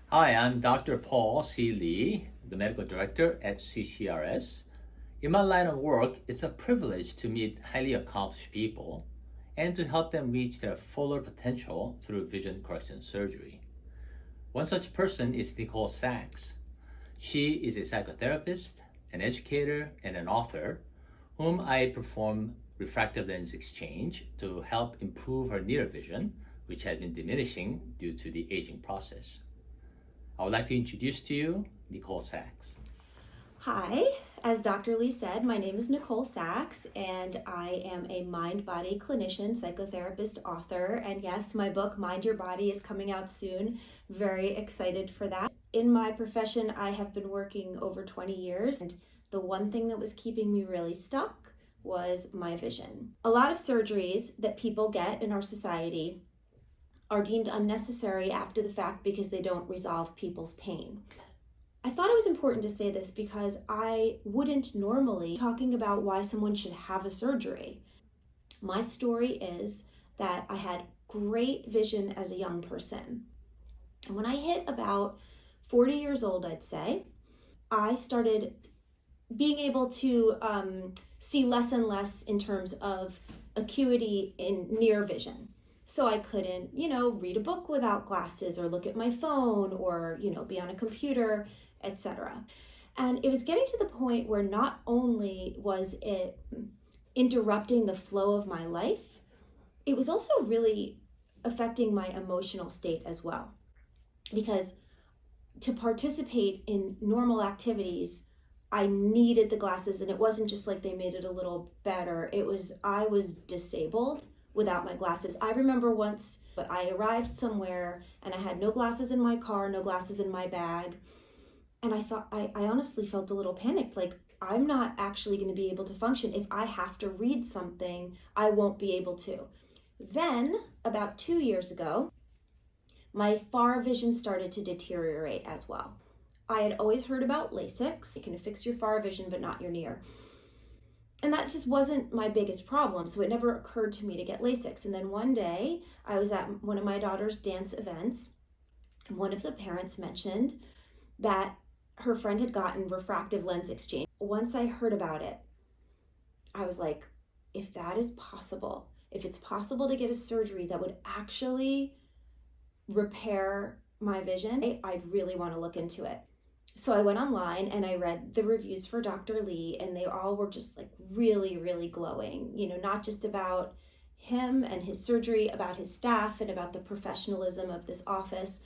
Hi, I'm Dr. Paul C. Lee, the medical director at CCRS. In my line of work, it's a privilege to meet highly accomplished people and to help them reach their fuller potential through vision correction surgery. One such person is Nicole Sachs. She is a psychotherapist, an educator, and an author whom I perform refractive lens exchange to help improve her near vision, which had been diminishing due to the aging process. I would like to introduce to you Nicole Sachs. Hi, as Dr. Lee said, my name is Nicole Sachs, and I am a mind-body clinician, psychotherapist, author, and yes, my book, Mind Your Body, is coming out soon. Very excited for that. In my profession, I have been working over 20 years, and the one thing that was keeping me really stuck was my vision. A lot of surgeries that people get in our society are deemed unnecessary after the fact because they don't resolve people's pain. I thought it was important to say this because I wouldn't normally talking about why someone should have a surgery. My story is that I had great vision as a young person. And when I hit about 40 years old, I'd say, I started being able to see less and less in terms of acuity in near vision. So I couldn't, read a book without glasses or look at my phone or, be on a computer, etc. And it was getting to the point where not only was it interrupting the flow of my life, it was also really affecting my emotional state as well. Because to participate in normal activities, I needed the glasses, and it wasn't just like they made it a little better. I was disabled without my glasses. I remember once, but I arrived somewhere and I had no glasses in my car, no glasses in my bag. And I thought, I honestly felt a little panicked, like I'm not actually going to be able to function. If I have to read something, I won't be able to. Then, about 2 years ago, my far vision started to deteriorate as well. I had always heard about LASIK. It can fix your far vision, but not your near. And that just wasn't my biggest problem, so it never occurred to me to get LASIK. And then one day, I was at one of my daughter's dance events, and one of the parents mentioned that her friend had gotten refractive lens exchange. Once I heard about it, I was like, if that is possible, if it's possible to get a surgery that would actually repair my vision, I really want to look into it. So I went online and I read the reviews for Dr. Lee, and they all were just like really, really glowing, not just about him and his surgery, about his staff and about the professionalism of this office.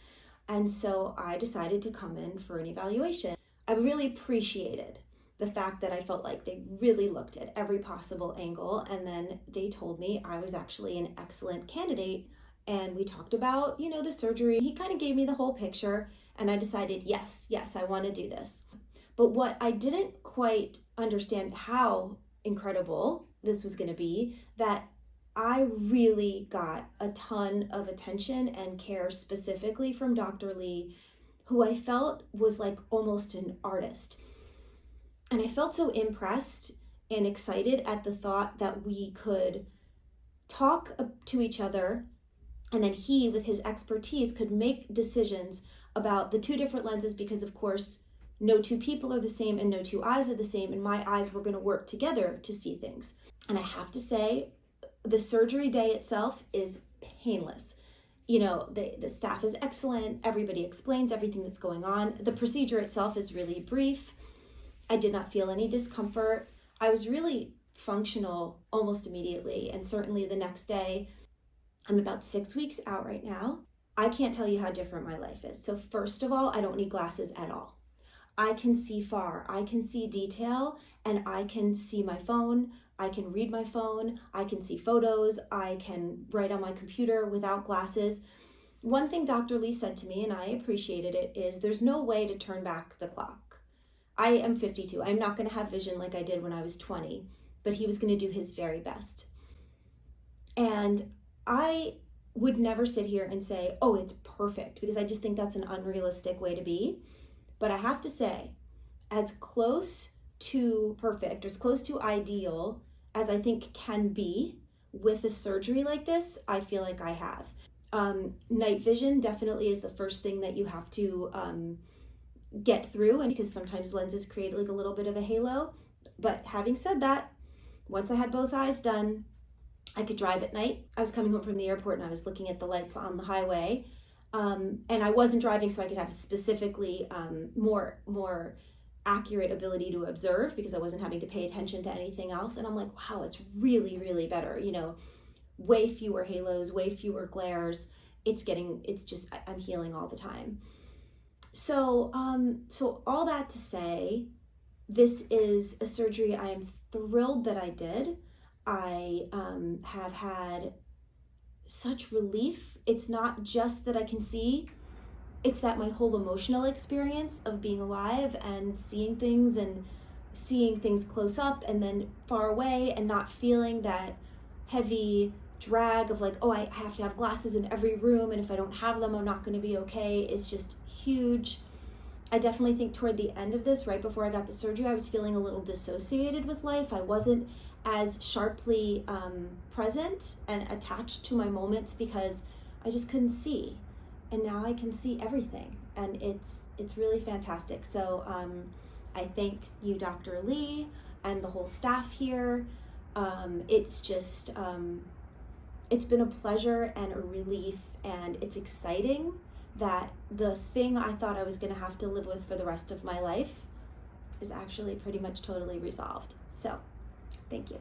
And so I decided to come in for an evaluation. I really appreciated the fact that I felt like they really looked at every possible angle, and then they told me I was actually an excellent candidate. And we talked about, the surgery. He kind of gave me the whole picture, and I decided, yes, I want to do this. But what I didn't quite understand how incredible this was going to be, that I really got a ton of attention and care specifically from Dr. Lee, who I felt was like almost an artist. And I felt so impressed and excited at the thought that we could talk to each other, and then he, with his expertise, could make decisions about the two different lenses, because of course, no two people are the same and no two eyes are the same, and my eyes were going to work together to see things. And I have to say, the surgery day itself is painless. The staff is excellent. Everybody explains everything that's going on. The procedure itself is really brief. I did not feel any discomfort. I was really functional almost immediately, and certainly the next day. I'm about 6 weeks out right now. I can't tell you how different my life is. So first of all, I don't need glasses at all. I can see far, I can see detail, and I can see my phone, I can read my phone, I can see photos, I can write on my computer without glasses. One thing Dr. Lee said to me, and I appreciated it, is there's no way to turn back the clock. I am 52. I'm not going to have vision like I did when I was 20, but he was going to do his very best. And I would never sit here and say, oh, it's perfect, because I just think that's an unrealistic way to be. But I have to say, as close to perfect, as close to ideal as I think can be with a surgery like this, I feel like I have. Night vision definitely is the first thing that you have to get through, and because sometimes lenses create like a little bit of a halo. But having said that, once I had both eyes done, I could drive at night. I was coming home from the airport and I was looking at the lights on the highway, and I wasn't driving, so I could have a specifically more accurate ability to observe because I wasn't having to pay attention to anything else. And I'm like, wow, it's really, really better. You know, way fewer halos, way fewer glares. I'm healing all the time. So all that to say, this is a surgery I am thrilled that I did. I have had such relief. It's not just that I can see, it's that my whole emotional experience of being alive and seeing things close up and then far away and not feeling that heavy drag of like, oh, I have to have glasses in every room, and if I don't have them, I'm not going to be okay, is just huge. I definitely think toward the end of this, right before I got the surgery, I was feeling a little dissociated with life. I wasn't as sharply present and attached to my moments because I just couldn't see. And now I can see everything, and it's really fantastic. So I thank you, Dr. Lee, and the whole staff here. It's just, it's been a pleasure and a relief, and it's exciting that the thing I thought I was going to have to live with for the rest of my life is actually pretty much totally resolved. So, thank you.